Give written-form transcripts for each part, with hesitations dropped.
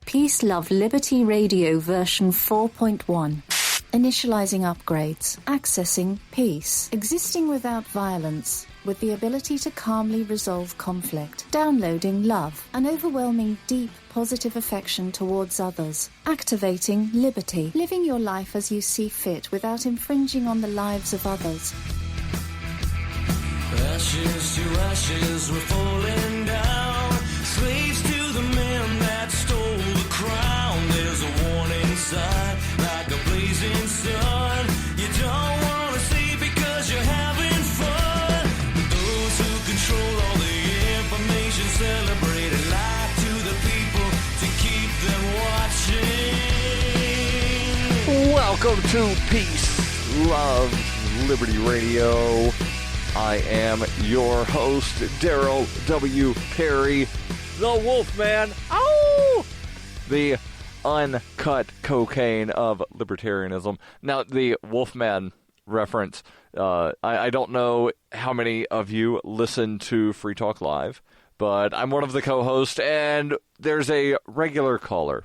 Peace, Love, Liberty Radio version 4.1. Initializing upgrades. Accessing peace. Existing without violence. With the ability to calmly resolve conflict. Downloading love. An overwhelming, deep, positive affection towards others. Activating liberty. Living your life as you see fit without infringing on the lives of others. Ashes to ashes, we're falling down. Slaves to the men that stole the crown. There's a warning sign, like a blazing sun. You don't want to see because you're having fun. But those who control all the information celebrate and lie to the people to keep them watching. Welcome to Peace, Love, Liberty Radio. I am your host, Darryl W. Perry, the Wolfman. Ow! The uncut cocaine of libertarianism. Now, the Wolfman reference, I don't know how many of you listen to Free Talk Live, but I'm one of the co-hosts, and there's a regular caller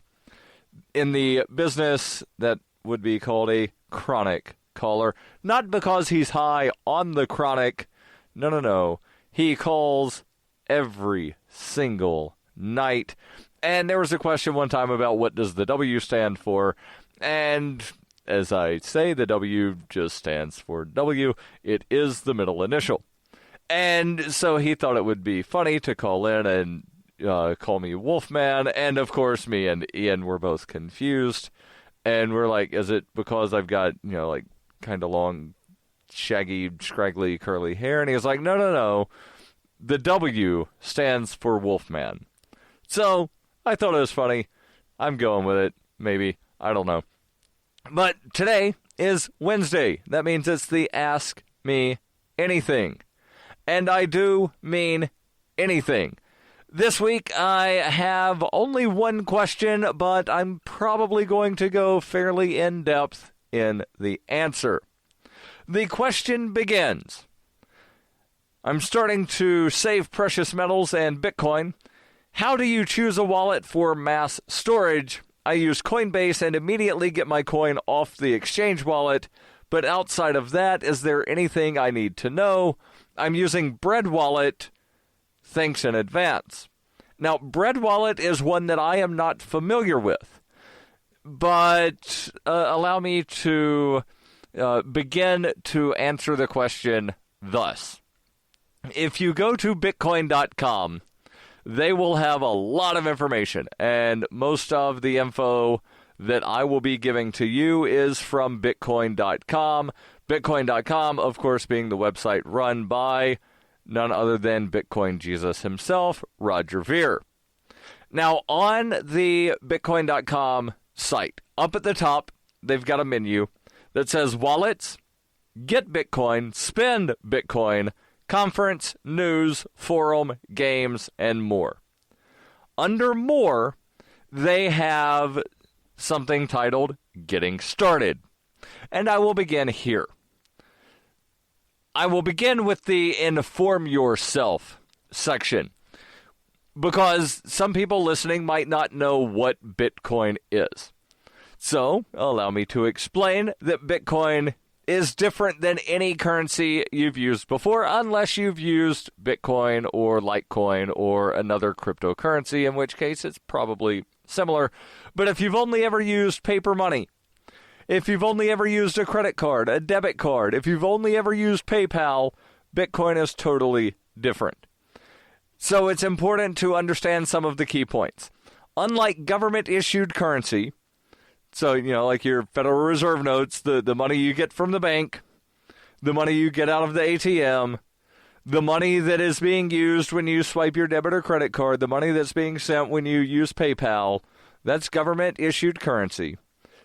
in the business that would be called a chronic caller. Not because he's high on the chronic. No. He calls every single night. And there was a question one time about what does the W stand for. And as I say, the W just stands for W. It is the middle initial. And so he thought it would be funny to call in and call me Wolfman. And of course, me and Ian were both confused. And we're like, is it because I've got, like kind of long, shaggy, scraggly, curly hair? And he was like, no. The W stands for Wolfman. So I thought it was funny. I'm going with it. Maybe. I don't know. But today is Wednesday. That means it's the Ask Me Anything. And I do mean anything. This week I have only one question, but I'm probably going to go fairly in-depth in the answer. The question begins. I'm starting to save precious metals and Bitcoin. How do you choose a wallet for mass storage? I use Coinbase and immediately get my coin off the exchange wallet. But outside of that, is there anything I need to know? I'm using Bread Wallet. Thanks in advance. Now, Bread Wallet is one that I am not familiar with. But allow me to begin to answer the question thus. If you go to Bitcoin.com, they will have a lot of information, and most of the info that I will be giving to you is from Bitcoin.com. Bitcoin.com, of course, being the website run by none other than Bitcoin Jesus himself, Roger Ver. Now, on the Bitcoin.com site, up at the top, they've got a menu that says Wallets, Get Bitcoin, Spend Bitcoin, Conference, News, Forum, Games, and more. Under More, they have something titled Getting Started. And I will begin here. I will begin with the Inform Yourself section, because some people listening might not know what Bitcoin is. So, allow me to explain that Bitcoin is different than any currency you've used before, unless you've used Bitcoin or Litecoin or another cryptocurrency, in which case it's probably similar. But if you've only ever used paper money, if you've only ever used a credit card, a debit card, if you've only ever used PayPal, Bitcoin is totally different. So it's important to understand some of the key points. Unlike government-issued currency, so, like your Federal Reserve notes, the money you get from the bank, the money you get out of the ATM, the money that is being used when you swipe your debit or credit card, the money that's being sent when you use PayPal, that's government-issued currency.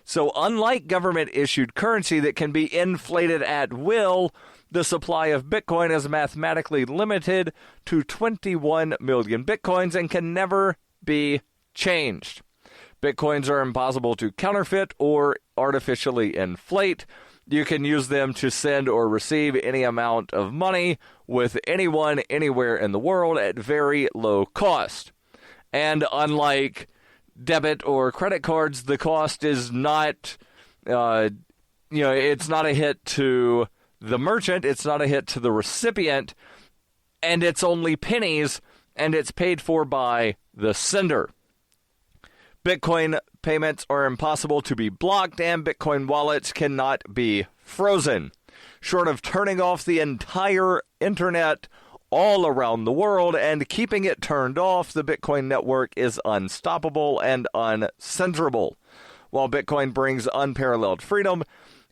So unlike government-issued currency that can be inflated at will, the supply of Bitcoin is mathematically limited to 21 million Bitcoins and can never be changed. Bitcoins are impossible to counterfeit or artificially inflate. You can use them to send or receive any amount of money with anyone, anywhere in the world at very low cost. And unlike debit or credit cards, the cost is not, it's not a hit to the merchant, it's not a hit to the recipient, and it's only pennies, and it's paid for by the sender. Bitcoin payments are impossible to be blocked, and Bitcoin wallets cannot be frozen. Short of turning off the entire internet all around the world and keeping it turned off, the Bitcoin network is unstoppable and uncensorable. While Bitcoin brings unparalleled freedom,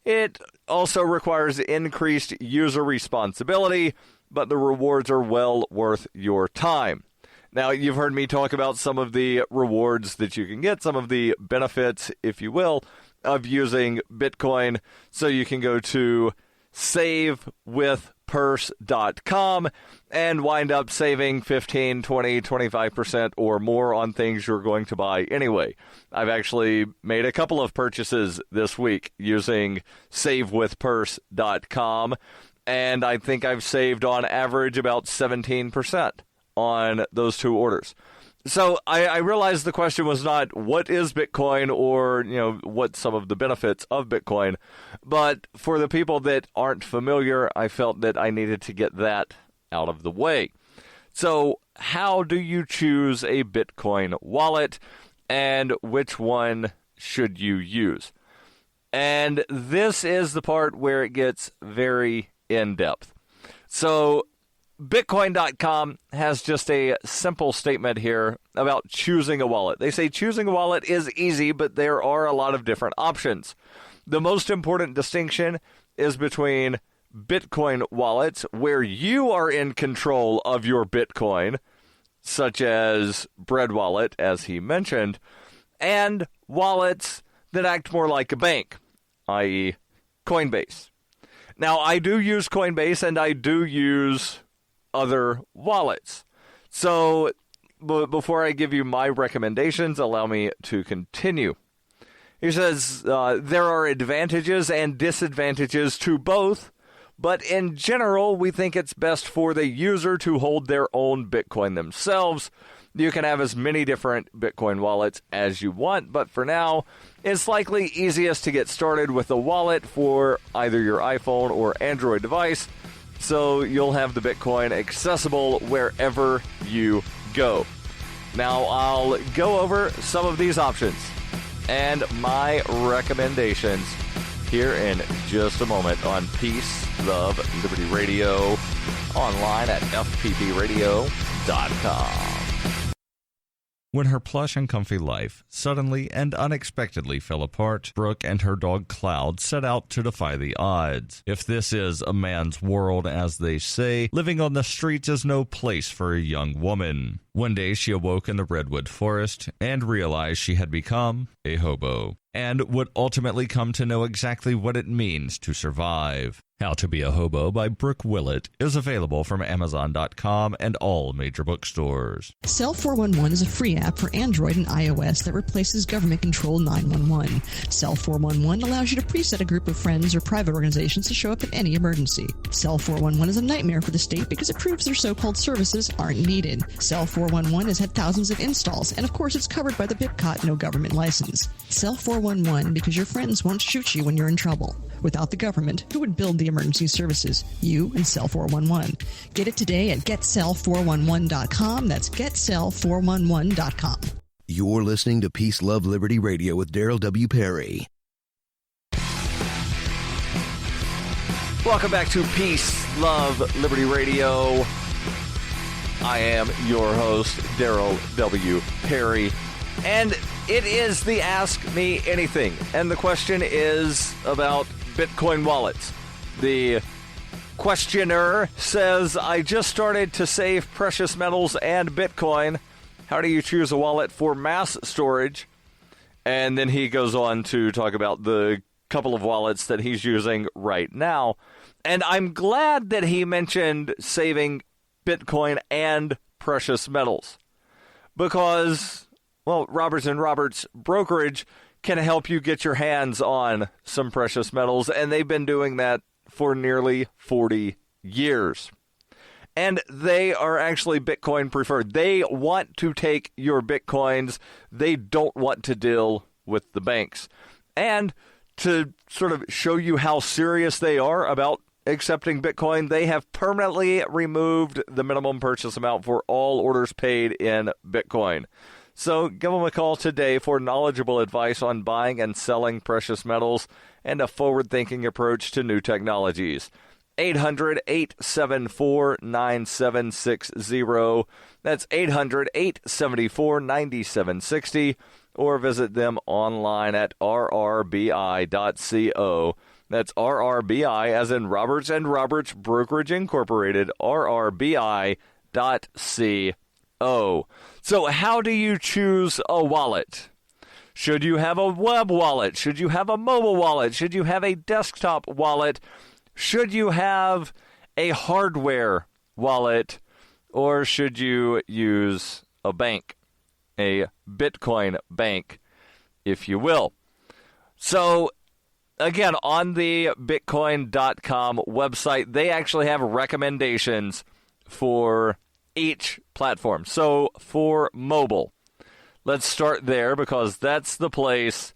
it also requires increased user responsibility, but the rewards are well worth your time. Now, you've heard me talk about some of the rewards that you can get, some of the benefits, if you will, of using Bitcoin. So you can go to savewithpurse.com and wind up saving 15, 20, 25% or more on things you're going to buy anyway. I've actually made a couple of purchases this week using savewithpurse.com, and I think I've saved on average about 17% on those two orders. So I realized the question was not what is Bitcoin or, what some of the benefits of Bitcoin. But for the people that aren't familiar, I felt that I needed to get that out of the way. So how do you choose a Bitcoin wallet, and which one should you use? And this is the part where it gets very in-depth. So Bitcoin.com has just a simple statement here about choosing a wallet. They say choosing a wallet is easy, but there are a lot of different options. The most important distinction is between Bitcoin wallets, where you are in control of your Bitcoin, such as Bread Wallet, as he mentioned, and wallets that act more like a bank, i.e. Coinbase. Now, I do use Coinbase, and I do use other wallets. So before I give you my recommendations, allow me to continue. He says there are advantages and disadvantages to both, but in general, we think it's best for the user to hold their own Bitcoin themselves. You can have as many different Bitcoin wallets as you want, but for now, it's likely easiest to get started with a wallet for either your iPhone or Android device, so you'll have the Bitcoin accessible wherever you go. Now, I'll go over some of these options and my recommendations here in just a moment on Peace, Love, Liberty Radio, online at fppradio.com. When her plush and comfy life suddenly and unexpectedly fell apart, Brooke and her dog Cloud set out to defy the odds. If this is a man's world, as they say, living on the streets is no place for a young woman. One day she awoke in the redwood forest and realized she had become a hobo, and would ultimately come to know exactly what it means to survive. How to Be a Hobo by Brooke Willett is available from Amazon.com and all major bookstores. Cell 411 is a free app for Android and iOS that replaces government-controlled 911. Cell 411 allows you to preset a group of friends or private organizations to show up in any emergency. Cell 411 is a nightmare for the state because it proves their so-called services aren't needed. Cell 411 has had thousands of installs, and of course it's covered by the BIPCOT no government license. Cell 411 because your friends won't shoot you when you're in trouble. Without the government, who would build the emergency services? You and Cell 411. Get it today at getcell411.com. That's getcell411.com. You're listening to Peace, Love, Liberty Radio with Darryl W. Perry. Welcome back to Peace, Love, Liberty Radio. I am your host, Darryl W. Perry, and it is the Ask Me Anything, and the question is about Bitcoin wallets. The questioner says, I just started to save precious metals and Bitcoin. How do you choose a wallet for mass storage? And then he goes on to talk about the couple of wallets that he's using right now. And I'm glad that he mentioned saving Bitcoin and precious metals, because, well, Roberts & Roberts brokerage can help you get your hands on some precious metals, and they've been doing that for nearly 40 years. And they are actually Bitcoin preferred. They want to take your Bitcoins. They don't want to deal with the banks. And to sort of show you how serious they are about accepting Bitcoin, they have permanently removed the minimum purchase amount for all orders paid in Bitcoin. So give them a call today for knowledgeable advice on buying and selling precious metals and a forward-thinking approach to new technologies. 800-874-9760. That's 800-874-9760. Or visit them online at rrbi.co. That's RRBI, as in Roberts and Roberts Brokerage Incorporated, rrbi.co. So how do you choose a wallet? Should you have a web wallet? Should you have a mobile wallet? Should you have a desktop wallet? Should you have a hardware wallet? Or should you use a bank, a Bitcoin bank, if you will? So, again, on the Bitcoin.com website, they actually have recommendations for each platform. So, for mobile, let's start there because that's the place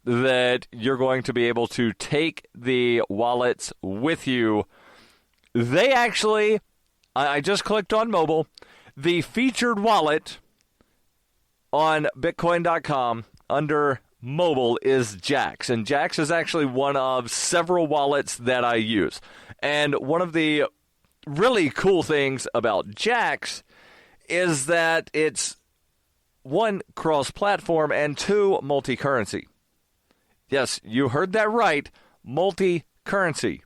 that you're going to be able to take the wallets with you. They actually, I just clicked on mobile, the featured wallet on Bitcoin.com under mobile is Jax. And Jax is actually one of several wallets that I use. And one of the really cool things about Jax is that it's, one, cross-platform, and two, multi-currency. Yes, you heard that right, multi-currency.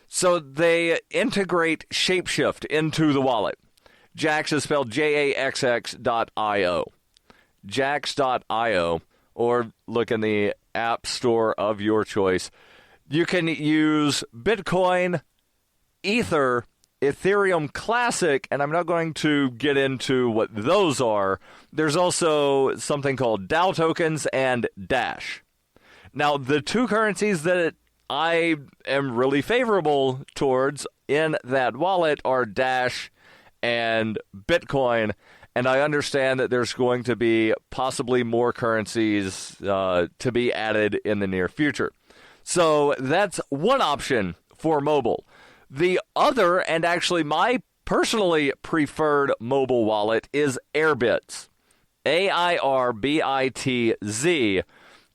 So they integrate Shapeshift into the wallet. Jax is spelled JAXX.io. Jax.io, or look in the app store of your choice. You can use Bitcoin, Ether, Ethereum Classic, and I'm not going to get into what those are. There's also something called DAO tokens and Dash. Now, the two currencies that I am really favorable towards in that wallet are Dash and Bitcoin, and I understand that there's going to be possibly more currencies to be added in the near future. So that's one option for mobile. The other, and actually my personally preferred mobile wallet, is Airbitz. AIRBITZ.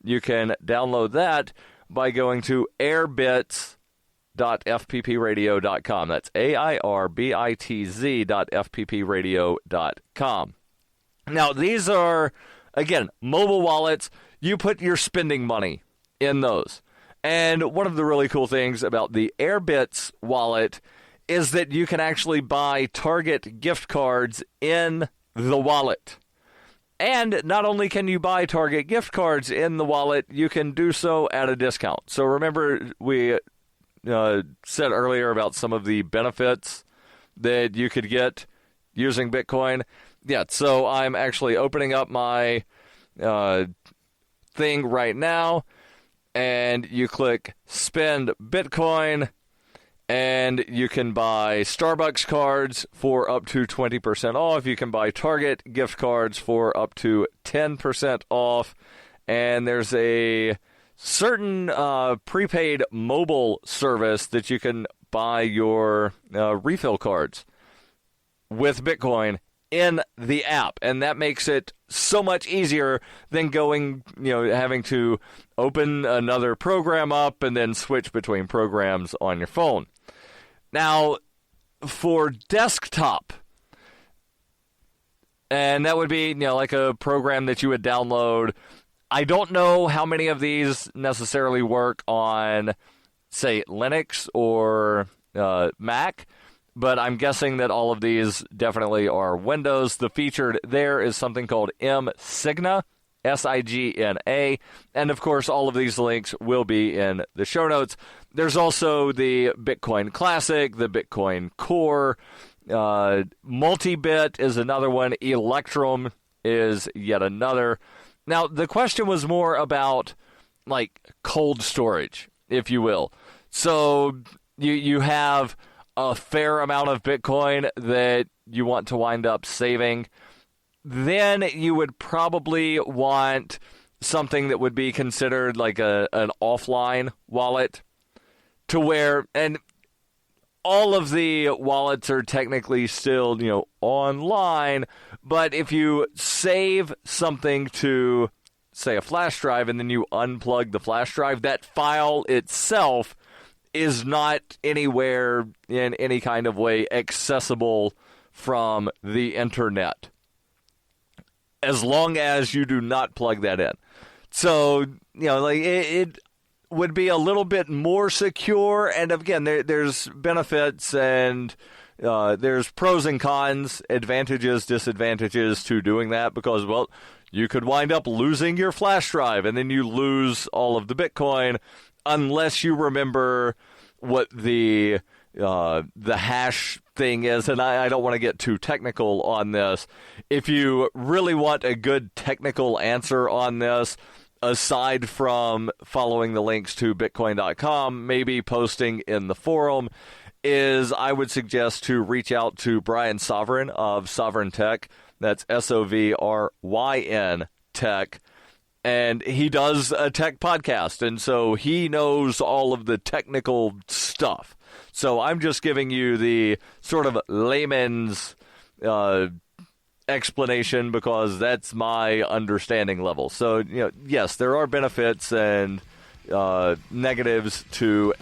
You can download that by going to airbitz.fppradio.com. That's airbitz.fppradio.com. Now, these are, again, mobile wallets. You put your spending money in those. And one of the really cool things about the Airbitz wallet is that you can actually buy Target gift cards in the wallet. And not only can you buy Target gift cards in the wallet, you can do so at a discount. So remember, we said earlier about some of the benefits that you could get using Bitcoin. Yeah, so I'm actually opening up my thing right now, and you click Spend Bitcoin, and you can buy Starbucks cards for up to 20% off. You can buy Target gift cards for up to 10% off. And there's a certain prepaid mobile service that you can buy your refill cards with Bitcoin in the app. And that makes it so much easier than going, having to open another program up and then switch between programs on your phone. Now, for desktop, and that would be, like a program that you would download. I don't know how many of these necessarily work on, say, Linux or Mac, but I'm guessing that all of these definitely are Windows. The featured there is something called mSigna, S-I-G-N-A, and of course all of these links will be in the show notes. There's also the Bitcoin Classic, the Bitcoin Core, Multibit is another one, Electrum is yet another. Now, the question was more about, cold storage, if you will. So you have a fair amount of Bitcoin that you want to wind up saving, then you would probably want something that would be considered like an offline wallet, to where, and all of the wallets are technically still, online, but if you save something to, say, a flash drive, and then you unplug the flash drive, that file itself is not anywhere in any kind of way accessible from the internet, as long as you do not plug that in. So, it would be a little bit more secure, and again, there's benefits and there's pros and cons, advantages, disadvantages to doing that, because, well, you could wind up losing your flash drive, and then you lose all of the Bitcoin, unless you remember what the hash thing is. And I don't want to get too technical on this. If you really want a good technical answer on this, aside from following the links to Bitcoin.com, maybe posting in the forum, is I would suggest to reach out to Brian Sovereign of Sovereign Tech. That's SOVRYN Tech. And he does a tech podcast, and so he knows all of the technical stuff. So I'm just giving you the sort of layman's explanation, because that's my understanding level. So, yes, there are benefits and negatives to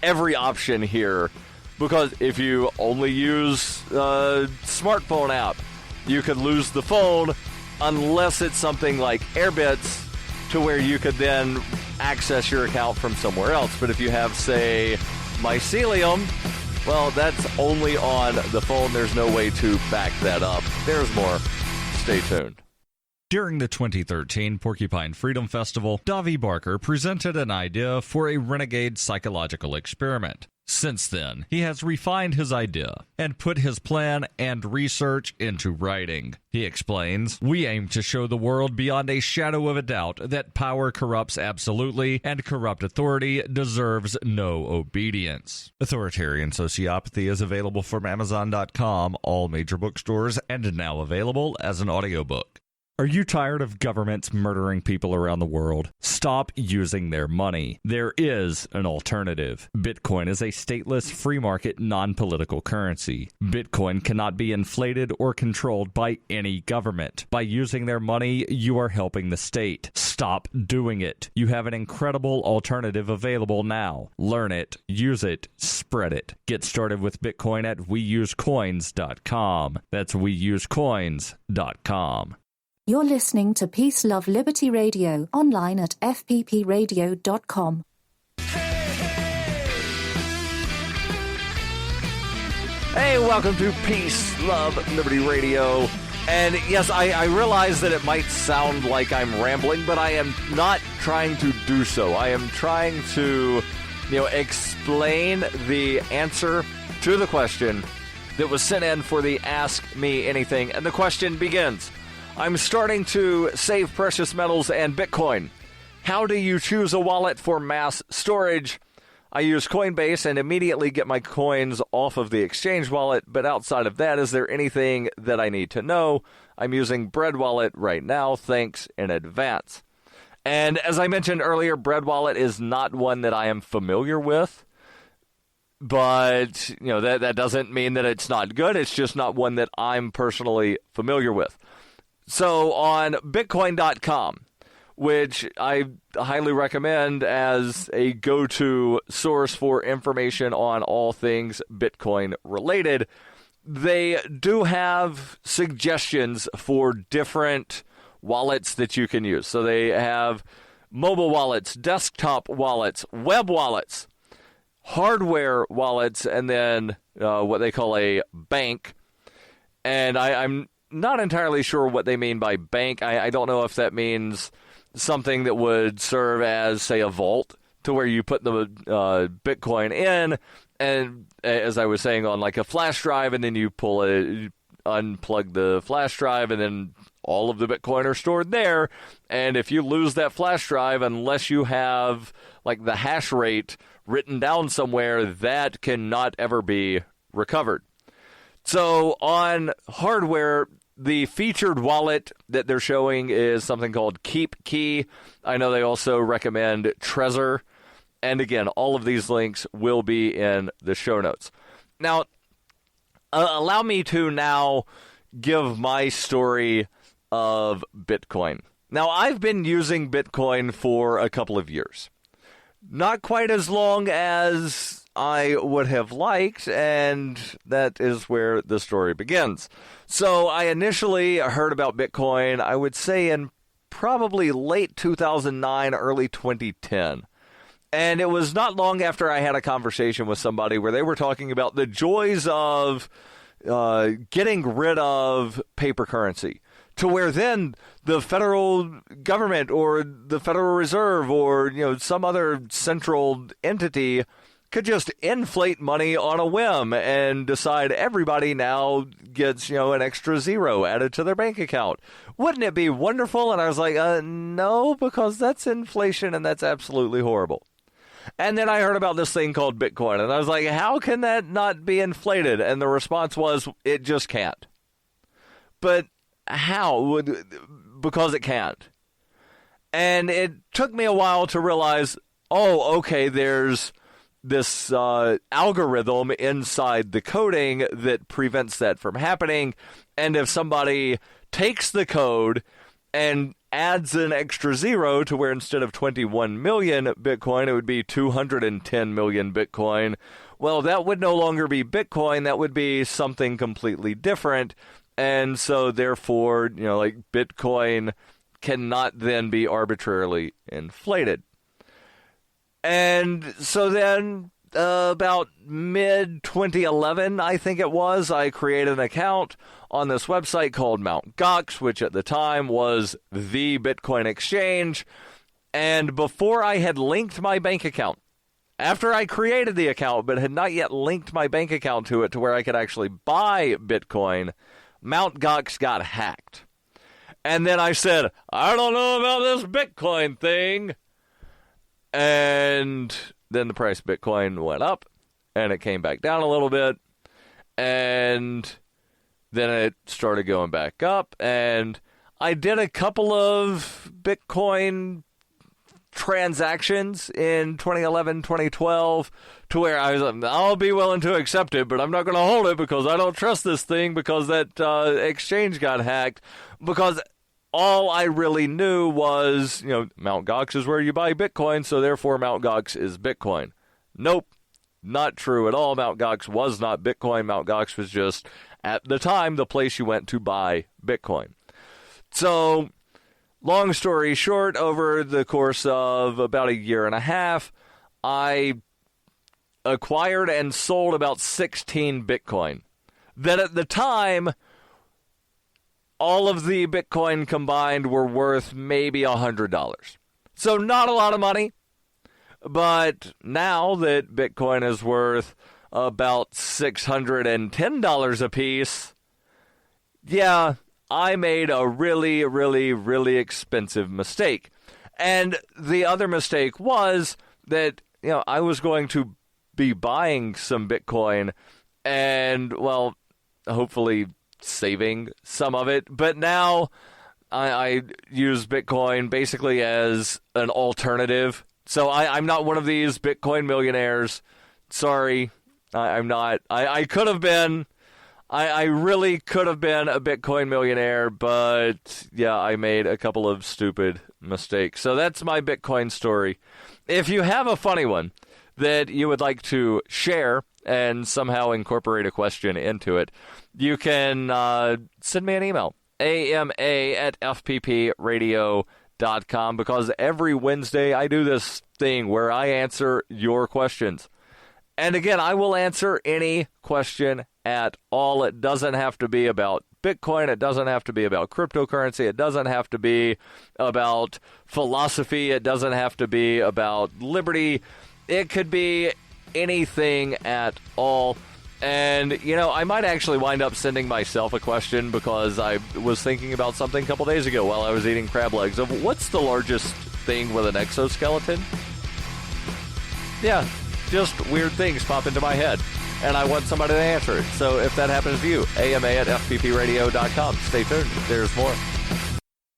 every option here, because if you only use a smartphone app, you could lose the phone, unless it's something like Airbits, to where you could then access your account from somewhere else. But if you have, say, Mycelium, well, that's only on the phone. There's no way to back that up. There's more. Stay tuned. During the 2013 Porcupine Freedom Festival, Davi Barker presented an idea for a renegade psychological experiment. Since then, he has refined his idea and put his plan and research into writing. He explains, "We aim to show the world beyond a shadow of a doubt that power corrupts absolutely, and corrupt authority deserves no obedience." Authoritarian Sociopathy is available from Amazon.com, all major bookstores, and now available as an audiobook. Are you tired of governments murdering people around the world? Stop using their money. There is an alternative. Bitcoin is a stateless, free market, non-political currency. Bitcoin cannot be inflated or controlled by any government. By using their money, you are helping the state. Stop doing it. You have an incredible alternative available now. Learn it, use it, spread it. Get started with Bitcoin at weusecoins.com. That's weusecoins.com. You're listening to Peace, Love, Liberty Radio, online at fppradio.com. Hey, welcome to Peace, Love, Liberty Radio. And yes, I realize that it might sound like I'm rambling, but I am not trying to do so. I am trying to, explain the answer to the question that was sent in for the Ask Me Anything. And the question begins: I'm starting to save precious metals and Bitcoin. How do you choose a wallet for mass storage? I use Coinbase and immediately get my coins off of the exchange wallet, but outside of that, is there anything that I need to know? I'm using Bread Wallet right now. Thanks in advance. And as I mentioned earlier, Bread Wallet is not one that I am familiar with. But, that doesn't mean that it's not good. It's just not one that I'm personally familiar with. So on Bitcoin.com, which I highly recommend as a go-to source for information on all things Bitcoin related, they do have suggestions for different wallets that you can use. So they have mobile wallets, desktop wallets, web wallets, hardware wallets, and then what they call a bank. And I'm not entirely sure what they mean by bank. I don't know if that means something that would serve as, say, a vault, to where you put the Bitcoin in, and as I was saying, on like a flash drive, and then you unplug the flash drive, and then all of the Bitcoin are stored there. And if you lose that flash drive, unless you have like the hash rate written down somewhere, that cannot ever be recovered. So on hardware, the featured wallet that they're showing is something called Keep Key. I know they also recommend Trezor. And again, all of these links will be in the show notes. Now, allow me to now give my story of Bitcoin. Now, I've been using Bitcoin for a couple of years. Not quite as long as I would have liked, and that is where the story begins. So I initially heard about Bitcoin, I would say in probably late 2009, early 2010. And it was not long after I had a conversation with somebody where they were talking about the joys of getting rid of paper currency, to where then the federal government or the Federal Reserve or some other central entity could just inflate money on a whim and decide everybody now gets an extra zero added to their bank account. Wouldn't it be wonderful? And I was like, no, because that's inflation and that's absolutely horrible. And then I heard about this thing called Bitcoin, and I was like, how can that not be inflated? And the response was, it just can't. But how? Because it can't. And it took me a while to realize, okay, there's this algorithm inside the coding that prevents that from happening. And if somebody takes the code and adds an extra zero to where instead of 21 million Bitcoin, it would be 210 million Bitcoin. Well, that would no longer be Bitcoin. That would be something completely different. And so therefore, Bitcoin cannot then be arbitrarily inflated. And so then about mid-2011, I think it was, I created an account on this website called Mt. Gox, which at the time was the Bitcoin exchange. And before I had linked my bank account, after I created the account but had not yet linked my bank account to it to where I could actually buy Bitcoin, Mt. Gox got hacked. And then I said, I don't know about this Bitcoin thing. And then the price of Bitcoin went up, and it came back down a little bit, and then it started going back up, and I did a couple of Bitcoin transactions in 2011, 2012, to where I was like, I'll be willing to accept it, but I'm not going to hold it because I don't trust this thing because that exchange got hacked, because all I really knew was, Mt. Gox is where you buy Bitcoin, so therefore Mt. Gox is Bitcoin. Nope, not true at all. Mt. Gox was not Bitcoin. Mt. Gox was just, at the time, the place you went to buy Bitcoin. So, long story short, over the course of about a year and a half, I acquired and sold about 16 Bitcoin. That at the time, all of the Bitcoin combined were worth maybe $100. So not a lot of money, but now that Bitcoin is worth about $610 a piece, yeah, I made a really, really, really expensive mistake. And the other mistake was that, I was going to be buying some Bitcoin and, well, hopefully saving some of it, but now I use Bitcoin basically as an alternative. So I'm not one of these Bitcoin millionaires. Sorry, I'm not. I could have been. I really could have been a Bitcoin millionaire, but yeah, I made a couple of stupid mistakes. So that's my Bitcoin story. If you have a funny one that you would like to share and somehow incorporate a question into it, you can send me an email, ama@fppradio.com, because every Wednesday I do this thing where I answer your questions. And again, I will answer any question at all. It doesn't have to be about Bitcoin. It doesn't have to be about cryptocurrency. It doesn't have to be about philosophy. It doesn't have to be about liberty. It could be anything at all. And, I might actually wind up sending myself a question, because I was thinking about something a couple days ago while I was eating crab legs of what's the largest thing with an exoskeleton? Yeah, just weird things pop into my head. and I want somebody to answer it. So if that happens to you, AMA@FPPradio.com. Stay tuned. There's more.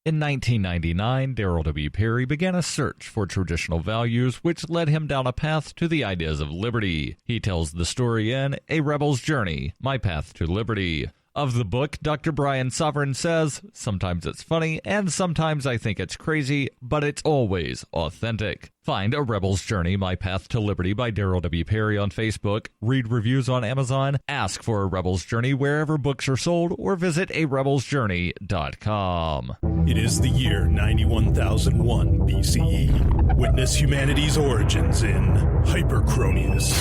In 1999, Darryl W. Perry began a search for traditional values, which led him down a path to the ideas of liberty. He tells the story in A Rebel's Journey, My Path to Liberty. Of the book, Dr. Brian Sovereign says, sometimes it's funny, and sometimes I think it's crazy, but it's always authentic. Find A Rebel's Journey, My Path to Liberty by Darryl W. Perry on Facebook, read reviews on Amazon, ask for A Rebel's Journey wherever books are sold, or visit arebelsjourney.com. It is the year 91,001 BCE. Witness humanity's origins in Hyperchronius,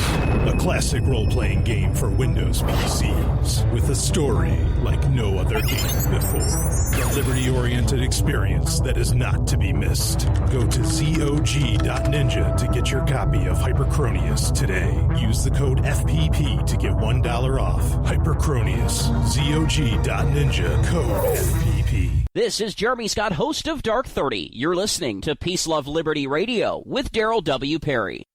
a classic role-playing game for Windows PCs with a story like no other game before. A liberty-oriented experience that is not to be missed. Go to ZOG.Ninja to get your copy of Hyperchronius today. Use the code FPP to get $1 off. Hyperchronius, ZOG.Ninja, code FPP. This is Jeremy Scott, host of Dark 30. You're listening to Peace, Love, Liberty Radio with Darryl W. Perry.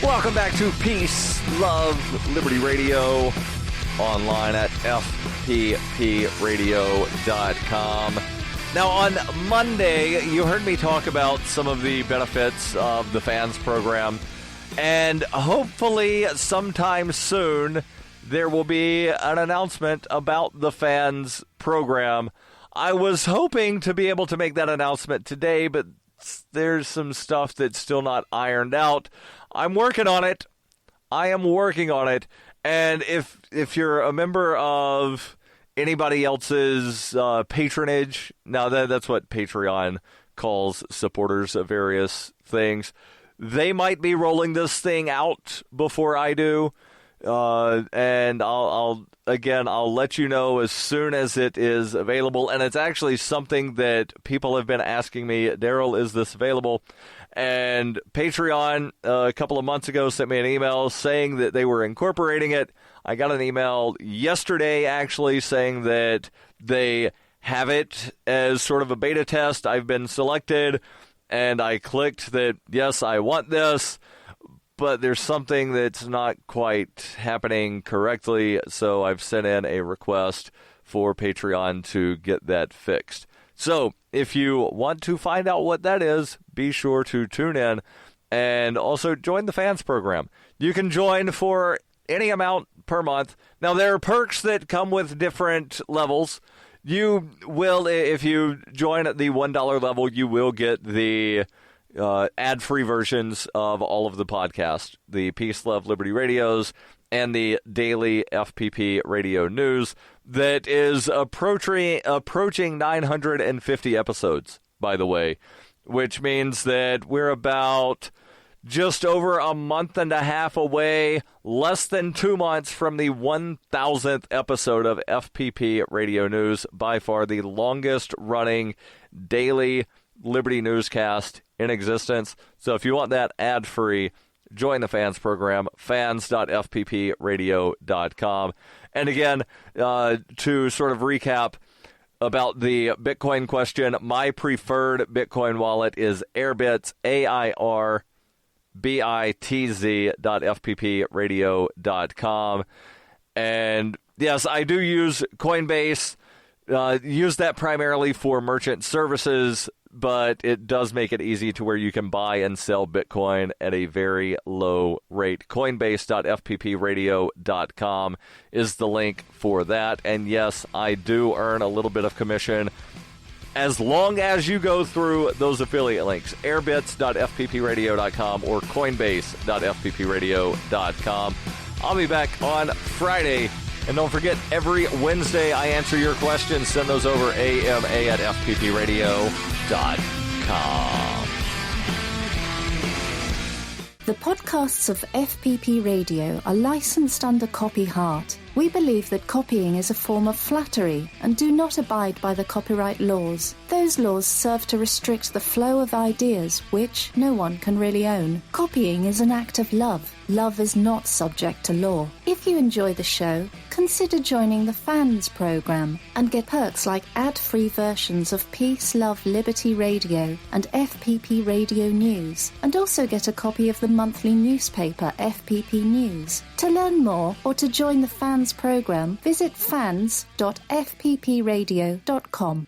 Welcome back to Peace, Love, Liberty Radio, online at FPPradio.com. Now, on Monday, you heard me talk about some of the benefits of the fans program, and hopefully sometime soon there will be an announcement about the fans program. I was hoping to be able to make that announcement today, but there's some stuff that's still not ironed out. I'm working on it. I am working on it. And if you're a member of anybody else's patronage, now that's what Patreon calls supporters of various things, they might be rolling this thing out before I do. And I'll let you know as soon as it is available. And it's actually something that people have been asking me, Darryl, is this available? And Patreon, a couple of months ago, sent me an email saying that they were incorporating it. I got an email yesterday, actually, saying that they have it as sort of a beta test. I've been selected, and I clicked that, yes, I want this. But there's something that's not quite happening correctly, so I've sent in a request for Patreon to get that fixed. So if you want to find out what that is, be sure to tune in and also join the fans program. You can join for any amount per month. Now, there are perks that come with different levels. You will, if you join at the $1 level, you will get the ad-free versions of all of the podcasts, the Peace, Love, Liberty Radios, and the daily FPP radio news that is approaching 950 episodes, by the way, which means that we're about just over a month and a half away, less than 2 months from the 1,000th episode of FPP Radio News, by far the longest-running daily Liberty newscast in existence. So if you want that ad-free, join the fans program, fans.fppradio.com. And again, to sort of recap about the Bitcoin question, my preferred Bitcoin wallet is Airbitz, AIRBITZ.fppradio.com. And yes, I do use Coinbase, use that primarily for merchant services, but it does make it easy to where you can buy and sell Bitcoin at a very low rate. Coinbase.fppradio.com is the link for that. And yes, I do earn a little bit of commission as long as you go through those affiliate links, airbits.fppradio.com or coinbase.fppradio.com. I'll be back on Friday. And don't forget, every Wednesday I answer your questions. Send those over ama@fppradio.com. The podcasts of FPP Radio are licensed under Copy Heart. We believe that copying is a form of flattery and do not abide by the copyright laws. Those laws serve to restrict the flow of ideas which no one can really own. Copying is an act of love. Love is not subject to law. If you enjoy the show, consider joining the Fans program and get perks like ad-free versions of Peace, Love, Liberty Radio and FPP Radio News, and also get a copy of the monthly newspaper FPP News. To learn more or to join the Fans program, visit fans.fppradio.com.